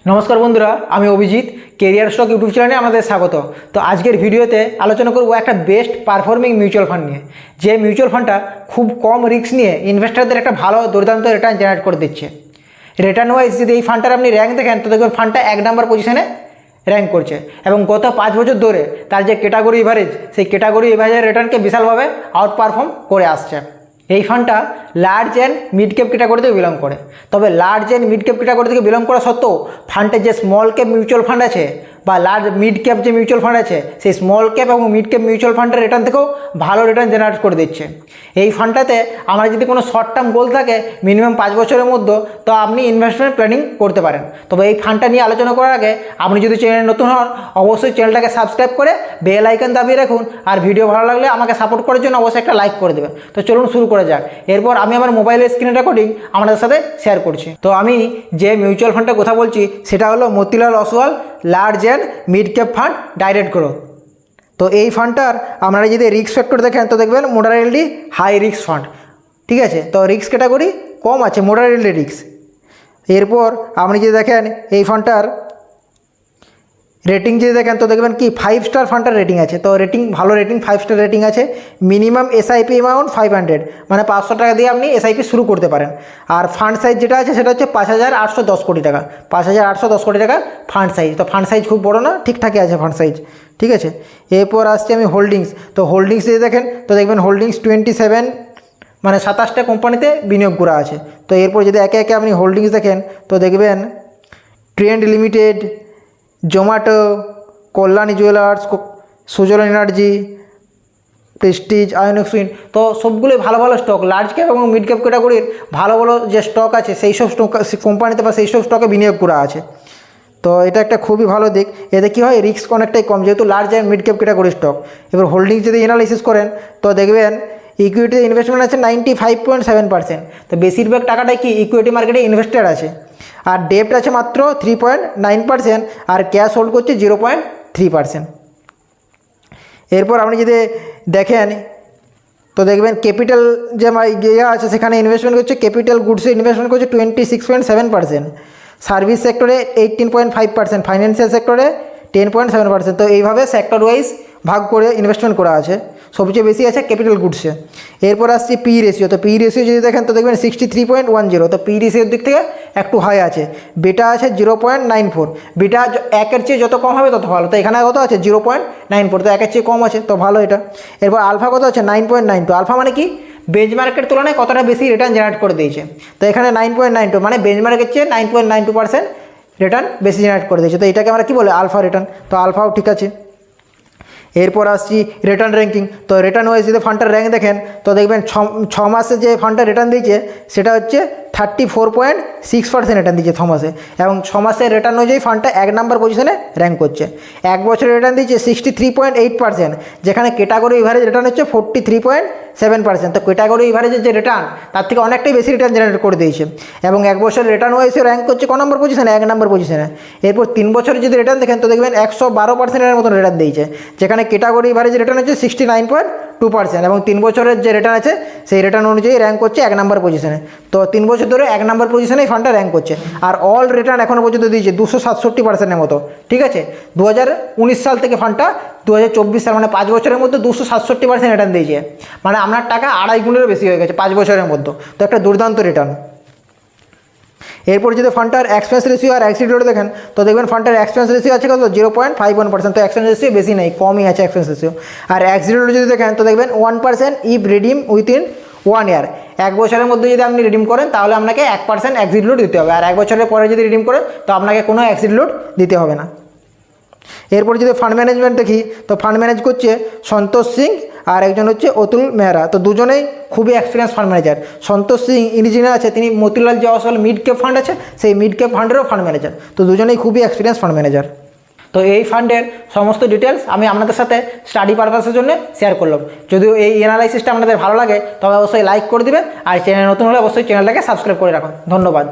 নমস্কার বন্ধুরা, আমি অভিজিৎ কেরিয়ার স্টক ইউটিউব চ্যানেলে আপনাদের স্বাগত। তো আজকের ভিডিওতে আলোচনা করব একটা বেস্ট পারফর্মিং মিউচুয়াল ফান্ড নিয়ে, যে মিউচুয়াল ফান্ডটা খুব কম রিস্ক নিয়ে ইনভেস্টারদের একটা ভালো দুর্দান্ত রিটার্ন জেনারেট করে দিচ্ছে। রিটার্ন ওয়াইজ যদি এই ফান্ডটার আপনি র্যাঙ্ক দেখেন তো দেখবেন ফান্ডটা 1 নম্বর পজিশনে র্যাঙ্ক করছে এবং গত 5 বছর ধরে তার যে ক্যাটাগরি এভারেজ, সেই ক্যাটাগরি এভারেজের রিটার্নকে বিশালভাবে আউট পারফর্ম করে আসছে। এই ফান্ডটা large and mid cap category থেকে বিলং করে। তবে large and mid cap category থেকে বিলং করা সত্ত্বেও ফান্ডের যে স্মল ক্যাপ মিউচুয়াল ফান্ড আছে বা লার্জ মিড ক্যাপ যে মিউচুয়াল ফান্ড আছে, সেই স্মল ক্যাপ এবং মিড ক্যাপ মিউচুয়াল ফান্ডের রিটার্ন থেকেও ভালো রিটার্ন জেনারেট করে দিচ্ছে। এই ফান্ডটাতে আমার যদি কোনো শর্ট টার্ম গোল থাকে মিনিমাম 5 বছরের মধ্যে, তো আপনি ইনভেস্টমেন্ট প্ল্যানিং করতে পারেন। তবে এই ফান্ডটা নিয়ে আলোচনা করার আগে আপনি যদি চ্যানেলে নতুন হন অবশ্যই চ্যানেলটাকে সাবস্ক্রাইব করে বেল আইকন দাবিয়ে রাখুন, আর ভিডিও ভালো লাগলে আমাকে সাপোর্ট করার জন্য অবশ্যই একটা লাইক করে দেবেন। তো চলুন শুরু করা যাক। এরপর আমি আমার মোবাইলের স্ক্রিন রেকর্ডিং আপনাদের সাথে শেয়ার করছি। তো আমি যে মিউচুয়াল ফান্ডের কথা বলছি সেটা হলো Motilal Oswal large and mid cap fund direct growth. তো এই ফান্ডটার আপনারা যদি রিস্ক ফ্যাক্টর দেখেন তো দেখবেন মডারেটলি হাই রিস্ক ফান্ড, ঠিক আছে। তো রিস্ক ক্যাটাগরি কম আছে, মডারেটলি রিস্ক। এরপর আপনি যদি দেখেন এই ফান্ডটার রেটিং যদি দেখেন তো দেখবেন কি 5 স্টার ফান্ডটার রেটিং আছে। তো রেটিং ভালো, রেটিং 5 স্টার রেটিং আছে। মিনিমাম এসআইপি অ্যামাউন্ট 500, মানে 500 টাকা দিয়ে আপনি এসআইপি শুরু করতে পারেন। আর ফান্ড সাইজ যেটা আছে সেটা হচ্ছে 5,810 কোটি টাকা, 5,810 কোটি টাকা ফান্ড সাইজ। তো ফান্ড সাইজ খুব বড় না, ঠিকঠাকই আছে ফান্ড সাইজ, ঠিক আছে। এরপর আসছে আমি হোল্ডিংস। তো হোল্ডিংস যদি দেখেন তো দেখবেন হোল্ডিংস 27, মানে 27টা কোম্পানিতে বিনিয়োগ করা আছে। তো এরপর যদি একে একে আপনি হোল্ডিংস দেখেন তো দেখবেন Trent limited, Zomato, Kalyani jewellers, Suzlon energy, Prestige, Inox wind. তো সবগুলোই ভালো ভালো স্টক, লার্জ ক্যাপ এবং মিড ক্যাপ ক্যাটাগরির ভালো ভালো যে স্টক আছে সেই সব স্টক কোম্পানিতে বা সেই সব স্টকে বিনিয়োগ করা আছে। তো এটা একটা খুবই ভালো দিক। এতে কী হয়, রিস্ক অনেকটাই কম যেহেতু large and mid cap category stock. এবার হোল্ডিংস যদি অ্যানালাইসিস করেন তো দেখবেন ইকুইটিতে ইনভেস্টমেন্ট আছে 95.7%। তো বেশিরভাগ টাকাটাই কি ইকুইটি মার্কেটে ইনভেস্টেড আছে। আর ডেপ্ট আছে মাত্র 3.9%, আর ক্যাশ হোল্ড করছে 0.3%। এরপর আপনি যদি দেখেন তো দেখবেন ক্যাপিটাল যে ইয়ে আছে সেখানে ইনভেস্টমেন্ট করছে, ক্যাপিটাল গুডসে ইনভেস্টমেন্ট করছে 26.7%, সার্ভিস সেক্টরে 18.5%, ফাইন্যান্সিয়াল সেক্টরে 10.7%। তো এইভাবে সেক্টর ওয়াইজ ভাগ করে ইনভেস্টমেন্ট করা আছে। সবচেয়ে বেশি আছে ক্যাপিটাল গুডসে। এরপর আসছে পি রেশিও। তো পি রেশিও যদি দেখেন তো দেখবেন 63.10। তো পি রেশিওর দিক থেকে একটু হাই আছে। বেটা আছে 0.94। বেটা 1-এর চেয়ে যত কম হবে তত ভালো। তো এখানে কত আছে 0.94, তো 1-এর চেয়ে কম আছে, তো ভালো এটা। এরপর আলফা কত আছে 9.92। আলফা মানে কি বেঞ্চমার্কের তুলনায় কতটা বেশি রিটার্ন জেনারেট করে দিয়েছে। তো এখানে 9.92 মানে বেঞ্চমার্কের চেয়ে 9.92% রিটার্ন বেশি জেনারেট করে দিয়েছে। তো এটাকে আমরা কী বলে আলফা রিটার্ন। তো আলফাও ঠিক আছে। এরপর আসছি রিটার্ন র্যাঙ্কিং। তো রিটার্ন ওয়াইজ যদি ফান্ডটার র্যাঙ্ক দেখেন তো দেখবেন 6 মাসে যে ফান্ডটা রিটার্ন দিয়েছে সেটা হচ্ছে 34.6% রিটার্ন দিয়েছে 6 মাসে, এবং 6 মাসের রিটার্ন অনুযায়ী ফান্ডটা 1 নম্বর পজিশনে র্যাঙ্ক করছে। 1 বছরের রিটার্ন দিয়েছে 63.8%, যেখানে ক্যাটাগরি এভারেজ রিটার্ন হচ্ছে 43.7%। তো ক্যাটাগরি এভারেজের যে রিটার্ন তার থেকে অনেকটাই বেশি রিটার্ন জেনারেট করে দিয়েছে, এবং 1 বছরের রিটার্ন ওয়াইজে র্যাঙ্ক করছে ক নম্বর পজিশনে, 1 নম্বর পজিশনে। এরপর 3 বছরের যদি রিটার্ন দেখেন তো দেখবেন 112%-এর মতন রিটার্ন দিয়েছে, যেখানে ক্যাটাগরি এভারেজ রিটার্ন হচ্ছে 69.2%, এবং 3 বছরের যে রিটার্ন আছে সেই রিটার্ন অনুযায়ী র্যাঙ্ক করছে 1 নম্বর পজিশনে। তো 3 বছর ধরে 1 নম্বর পজিশনেই ফান্ডটা র্যাঙ্ক করছে। আর অল রিটার্ন এখনও পর্যন্ত দিয়েছে 267%-এর মতো, ঠিক আছে। 2019 সাল থেকে ফান্ডটা 2024 সাল, মানে 5 বছরের মধ্যে 267% রিটার্ন দিয়েছে, মানে আপনার টাকা 2.5 গুণেরও বেশি হয়ে গেছে 5 বছরের মধ্যে। তো একটা দুর্দান্ত রিটার্ন। এরপর যদি ফান্ডটার এক্সপেন্স রেশিও আর এক্সিট রেট দেখেন তো দেখবেন ফান্ডটার এক্সপেন্স রেশিও আছে কত 0.51%। তো এক্সপেন্স রেশিও বেশি নেই, কমই আছে এক্সপেন্স রেশিও। আর এক্সিট রেট যদি দেখেন তো দেখবেন 1% ইফ রিডিম উইথিন 1 ইয়ার। 1 বছরের মধ্যে যদি আপনি রিডিম করেন তাহলে আপনাকে 1% এক্সিট লোড দিতে হবে, আর 1 বছরের পরে যদি রিডিম করেন তো আপনাকে কোনো এক্সিট লোড দিতে হবে না। এরপর যদি ফান্ড ম্যানেজমেন্ট দেখি তো ফান্ড ম্যানেজ করছে সন্তোষ সিং আর একজন হচ্ছে অতুল মেহরা। তো দুজনেই খুবই এক্সপিরিয়েন্স ফান্ড ম্যানেজার। সন্তোষ সিং ইনি যিনি আছে তিনি মতিলাল যে অসওয়াল মিড ক্যাপ ফান্ড আছে সেই মিড ক্যাপ ফান্ডেরও ফান্ড ম্যানেজার। তো দুজনেই খুবই এক্সপিরিয়েন্স ফান্ড ম্যানেজার। তো এই ফান্ডের সমস্ত ডিটেলস আমি আপনাদের সাথে স্টাডি পারপাসের জন্য শেয়ার করলাম। যদিও এই অ্যানালাইসিসটা আপনাদের ভালো লাগে তবে অবশ্যই লাইক করে দিবেন, আর চ্যানেল নতুন হলে অবশ্যই চ্যানেলটাকে সাবস্ক্রাইব করে রাখুন। ধন্যবাদ।